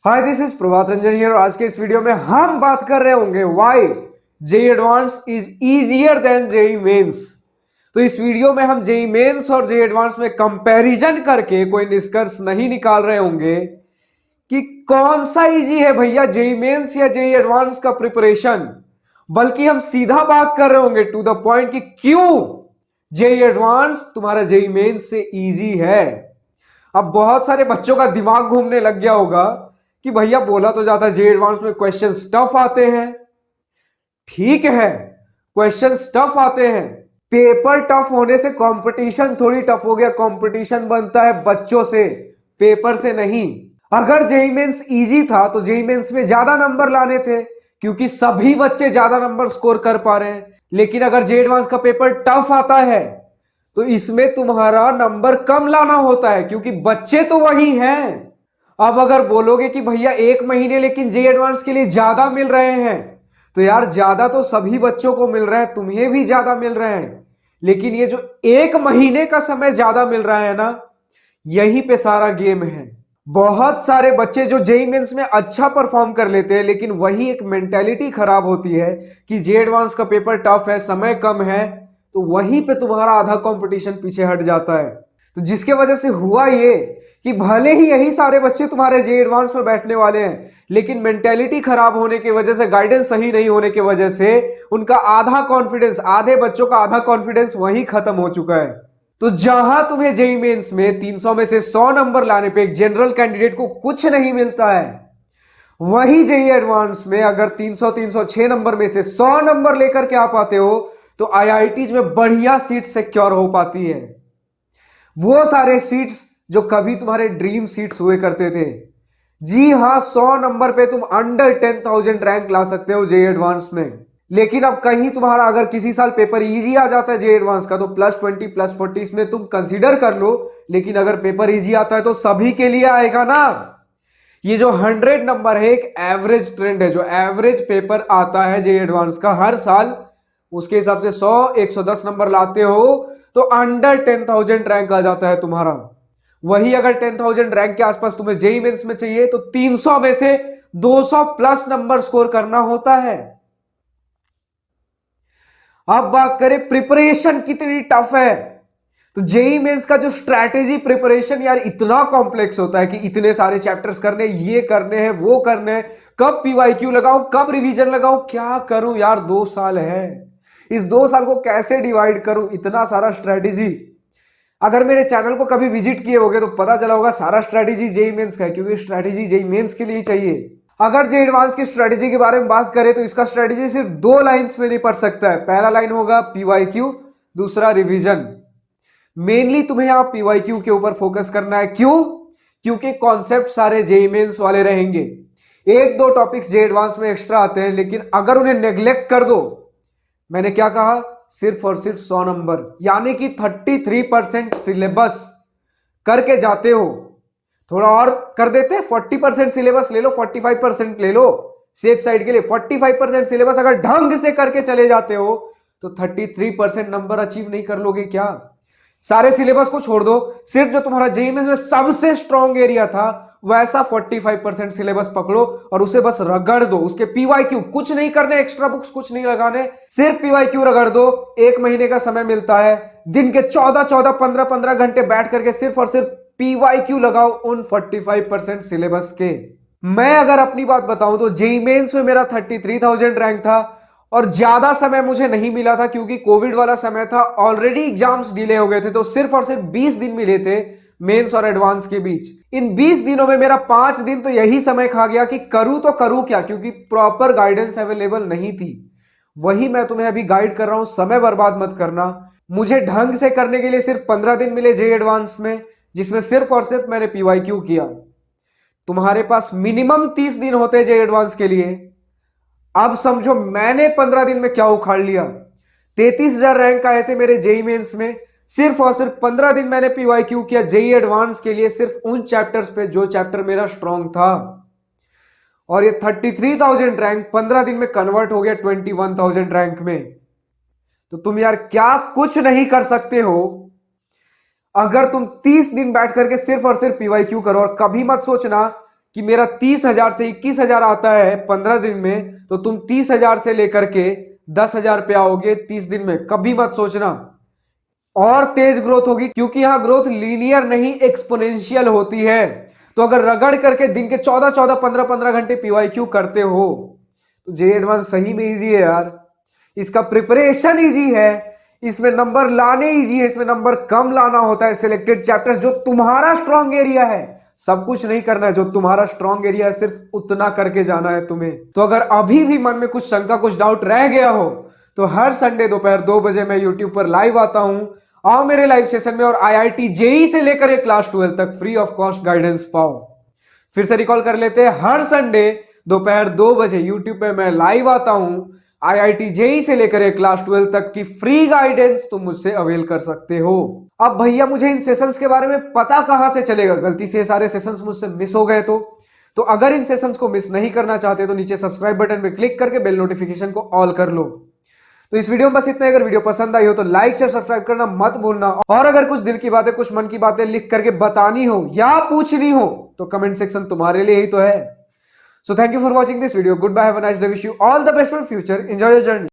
Hi this is Prabhat Ranjan here और आज के इस वीडियो में हम बात कर रहे होंगे why JEE advance is easier than JEE mains. तो इस वीडियो में हम जेई मेंस और जेई एडवांस में कंपैरिजन करके कोई निष्कर्ष नहीं निकाल रहे होंगे कि कौन सा इजी है भैया, जेई मेंस या जेई एडवांस का प्रिपरेशन, बल्कि हम सीधा बात कर रहे होंगे टू द पॉइंट कि क्यों जेई एडवांस तुम्हारा जेई मेंस से इजी है। अब बहुत सारे बच्चों का दिमाग घूमने लग गया होगा कि भैया बोला तो जाता है जेई एडवांस में क्वेश्चन टफ आते हैं। ठीक है, क्वेश्चन टफ आते हैं, पेपर टफ होने से कंपटीशन थोड़ी टफ हो गया। कंपटीशन बनता है बच्चों से, पेपर से नहीं। अगर जेई मेंस इजी था तो जेई मेंस में ज्यादा नंबर लाने थे क्योंकि सभी बच्चे ज्यादा नंबर स्कोर कर पा रहे हैं। लेकिन अगर जेई एडवांस का पेपर टफ आता है तो इसमें तुम्हारा नंबर कम लाना होता है क्योंकि बच्चे तो वही हैं। अब अगर बोलोगे कि भैया एक महीने लेकिन जेई एडवांस के लिए ज्यादा मिल रहे हैं, तो यार ज्यादा तो सभी बच्चों को मिल रहा है, तुम्हें भी ज्यादा मिल रहे हैं। लेकिन ये जो एक महीने का समय ज्यादा मिल रहा है ना, यहीं पे सारा गेम है। बहुत सारे बच्चे जो जेई मेंस में अच्छा परफॉर्म कर लेते हैं, लेकिन वही एक मेंटेलिटी खराब होती है कि जेई एडवांस का पेपर टफ है, समय कम है, तो वहीं पे तुम्हारा आधा कंपटीशन पीछे हट जाता है। तो जिसके वजह से हुआ ये कि भले ही यही सारे बच्चे तुम्हारे जेई एडवांस में बैठने वाले हैं, लेकिन मेंटेलिटी खराब होने की वजह से, गाइडेंस सही नहीं होने की वजह से उनका आधा कॉन्फिडेंस, आधे बच्चों का आधा कॉन्फिडेंस वहीं खत्म हो चुका है। तो जहां तुम्हें जेई मेंस में 300 में से 100 नंबर लाने पे एक जनरल कैंडिडेट को कुछ नहीं मिलता है, वही जेई एडवांस में अगर 306 नंबर में से 100 नंबर लेकर के आ पाते हो तो आईआईटीज में बढ़िया सीट सिक्योर हो पाती है। वो सारे सीट्स जो कभी तुम्हारे ड्रीम सीट्स हुए करते थे। जी हां, 100 नंबर पे तुम अंडर 10,000 रैंक ला सकते हो जेई एडवांस में। लेकिन अब कहीं तुम्हारा अगर किसी साल पेपर इजी आ जाता है जेई एडवांस का तो +20 +40 इसमें तुम कंसीडर कर लो। लेकिन अगर पेपर इजी आता है तो सभी के लिए आएगा ना। ये जो 100 नंबर है एक एवरेज ट्रेंड है, जो एवरेज पेपर आता है जेई एडवांस का हर साल, उसके हिसाब से 100 110 नंबर लाते हो तो अंडर 10,000 रैंक आ जाता है तुम्हारा। वही अगर 10,000 रैंक के आसपास तुम्हें जेई मेंस में चाहिए तो 300 में से 200 प्लस नंबर स्कोर करना होता है। अब बात करें प्रिपरेशन कितनी टफ है, तो जेई मेंस का जो स्ट्रैटेजी प्रिपरेशन यार इतना कॉम्प्लेक्स होता है कि इतने सारे चैप्टर्स करने, ये करने हैं, वो करने हैं, कब पीवाईक्यू लगाऊं, कब रिवीजन लगाऊं, क्या करूं यार, 2 साल है, इस 2 साल को कैसे डिवाइड करूं, इतना सारा स्ट्रैटेजी। अगर मेरे चैनल को कभी विजिट किए होगे तो पता चला होगा सारा स्ट्रैटेजी जेई मेंस का है, क्योंकि स्ट्रैटेजी जेई मेंस के लिए ही चाहिए। अगर जेई एडवांस की स्ट्रैटेजी के बारे में बात करें तो इसका स्ट्रैटेजी सिर्फ 2 लाइंस में निपट सकता है। पहला लाइन होगा पीवाईक्यू, दूसरा रिवीजन। मेनली तुम्हें यहां पीवाईक्यू के ऊपर फोकस करना है। क्यों? क्योंकि कॉन्सेप्ट सारे जेई मेंस वाले रहेंगे। एक दो टॉपिक्स जेई एडवांस में एक्स्ट्रा आते हैं, लेकिन अगर उन्हें नेग्लेक्ट कर दो, मैंने क्या कहा, सिर्फ और सिर्फ 100 नंबर, यानी कि 33% सिलेबस करके जाते हो। थोड़ा और कर देते, 40% सिलेबस ले लो, 45% ले लो सेफ साइड के लिए। 45% सिलेबस अगर ढंग से करके चले जाते हो तो 33% नंबर अचीव नहीं कर लोगे क्या? सारे सिलेबस को छोड़ दो, सिर्फ जो तुम्हारा जेई मेंस में सबसे स्ट्रॉन्ग एरिया था वैसा 45% सिलेबस पकड़ो और उसे बस रगड़ दो। उसके पीवाईक्यू कुछ नहीं करने, एक्स्ट्रा बुक्स कुछ नहीं लगाने, सिर्फ पीवाईक्यू रगड़ दो। एक महीने का समय मिलता है, दिन के 14 15 15 घंटे बैठ करके सिर्फ और सिर्फ पीवाईक्यू लगाओ उन 45% सिलेबस के। मैं अगर अपनी बात बताऊं तो जेई मेंस में मेरा 33,000 रैंक था और ज्यादा समय मुझे नहीं मिला था क्योंकि कोविड वाला समय था, ऑलरेडी एग्जाम्स डिले हो गए थे, तो सिर्फ और सिर्फ 20 दिन मिले थे मेंस और एडवांस के बीच। इन 20 दिनों में मेरा 5 दिन तो यही समय खा गया कि करूं तो करूं क्या, क्योंकि प्रॉपर गाइडेंस अवेलेबल नहीं थी। वही मैं तुम्हें अभी गाइड कर रहा हूं, समय बर्बाद मत करना। मुझे ढंग से करने के लिए सिर्फ 15 दिन मिले जेई एडवांस में, जिसमें सिर्फ और सिर्फ मैंने पीवाईक्यू किया। तुम्हारे पास मिनिमम 30 दिन होते जेई एडवांस के लिए। अब समझो मैंने 15 दिन में क्या उखाड़ लिया। 33,000 रैंक आए थे मेरे जेई मेंस में, सिर्फ और सिर्फ 15 दिन मैंने पीवाईक्यू किया जेई एडवांस के लिए, सिर्फ उन चैप्टर्स पे जो चैप्टर मेरा स्ट्रांग था। और ये 33,000 रैंक 15 दिन में कन्वर्ट हो गया 21,000 रैंक में। तो तुम यार क्या कुछ नहीं कर सकते हो अगर तुम 30 दिन बैठ करके सिर्फ और सिर्फ पीवाईक्यू करो। और कभी मत सोचना कि मेरा 30,000 से 21,000 आता है 15 दिन में, तो तुम 30,000 से लेकर के 10,000 पे आओगे 30 दिन में, कभी मत सोचना। और तेज ग्रोथ होगी, क्योंकि यहां ग्रोथ लीनियर नहीं एक्सपोनेंशियल होती है। तो अगर रगड़ करके दिन के 14-14, 15-15 घंटे पीवाईक्यू करते हो तो जे एडवांस सही में इजी है यार। इसका प्रिपरेशन इजी है, इसमें नंबर लाने इजी है, इसमें नंबर कम लाना होता है। सिलेक्टेड चैप्टर्स जो तुम्हारा स्ट्रॉन्ग एरिया है, सब कुछ नहीं करना है, जो तुम्हारा स्ट्रॉन्ग एरिया है सिर्फ उतना करके जाना है तुम्हें। तो अगर अभी भी मन में कुछ शंका, कुछ डाउट रह गया हो, तो हर संडे दोपहर 2 बजे मैं यूट्यूब पर लाइव आता हूं। आओ मेरे लाइव सेशन में और आईआईटी जेई से लेकर क्लास 12 तक फ्री ऑफ कॉस्ट गाइडेंस पाओ। फिर से रिकॉल कर लेते हैं, हर संडे दोपहर 2 बजे यूट्यूब पे मैं लाइव आता हूं। आईआईटी जेई से लेकर क्लास 12 तक की फ्री गाइडेंस तुम मुझसे अवेल कर सकते हो। अब भैया मुझे इन सेशंस के बारे में पता कहां से चलेगा? गलती से सारे सेशंस मुझसे मिस हो गए तो अगर इन सेशंस को मिस नहीं करना चाहते तो नीचे सब्सक्राइब बटन पे क्लिक करके बेल नोटिफिकेशन को ऑल कर लो। तो इस वीडियो में बस इतना। अगर वीडियो पसंद आई हो तो लाइक शेयर सब्सक्राइब करना मत भूलना, और अगर कुछ दिल की बातें, कुछ मन की बातें लिख करके बतानी हो या पूछनी हो तो कमेंट सेक्शन तुम्हारे लिए ही तो है। So thank you for watching this video. Good bye, have a nice day, wish you all the best for future, enjoy your journey.